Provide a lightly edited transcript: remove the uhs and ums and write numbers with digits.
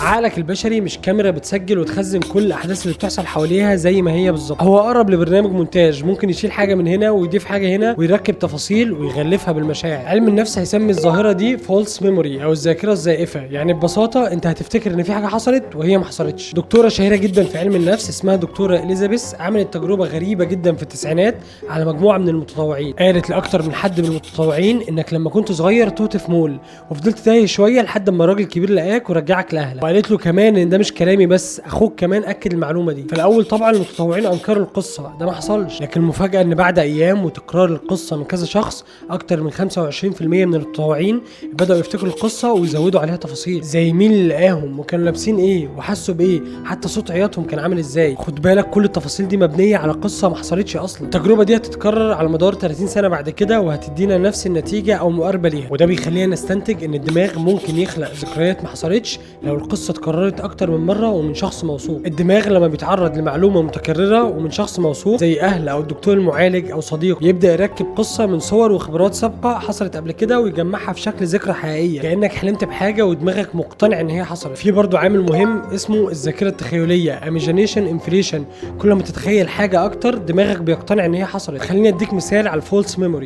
عقلك البشري مش كاميرا بتسجل وتخزن كل الاحداث اللي بتحصل حواليها زي ما هي بالظبط، هو اقرب لبرنامج مونتاج ممكن يشيل حاجه من هنا ويضيف حاجه هنا ويركب تفاصيل ويغلفها بالمشاعر. علم النفس هيسمي الظاهره دي فولس ميموري او الذاكره الزائفه. يعني ببساطه انت هتفتكر ان في حاجه حصلت وهي ما حصلتش. دكتوره شهيره جدا في علم النفس اسمها دكتوره اليزابيث عملت تجربه غريبه جدا في التسعينات على مجموعه من المتطوعين. قالت لاكتر من حد من المتطوعين انك لما كنت صغير توت في مول وفضلت تايه شويه لحد ما الراجل الكبير لقاك ورجعك لاهلك. وقالت له كمان ان ده مش كلامي بس، اخوك كمان اكد المعلومه دي. في الاول طبعا المتطوعين انكروا القصه، ده ما حصلش. لكن المفاجاه ان بعد ايام وتكرار القصه من كذا شخص اكتر من 25% من المتطوعين بداوا يفتكروا القصه ويزودوا عليها تفاصيل زي مين اللي لقاهم وكانوا لابسين ايه وحسوا بايه، حتى صوت عياطهم كان عامل ازاي. خد بالك كل التفاصيل دي مبنيه على قصه ما حصلتش اصلا. التجربه دي هتتكرر على مدار 30 سنه بعد كده وهتدينا نفس النتيجه او مقاربه ليها، وده بيخلينا نستنتج ان الدماغ ممكن يخلق ذكريات ما حصلتش لو القصه اتكررت اكتر من مره ومن شخص موثوق. الدماغ لما بيتعرض لمعلومه متكرره ومن شخص موثوق زي اهل او الدكتور المعالج او صديق، يبدا يركب قصه من صور وخبرات سابقه حصلت قبل كده ويجمعها في شكل ذكرى حقيقيه، كانك حلمت بحاجه ودماغك مقتنع ان هي حصلت. في برضو عامل مهم اسمه الذاكره التخيليه imagination inflation، كل ما تتخيل حاجه اكتر دماغك بيقتنع ان هي حصلت. خليني اديك مثال على الفولس ميموري.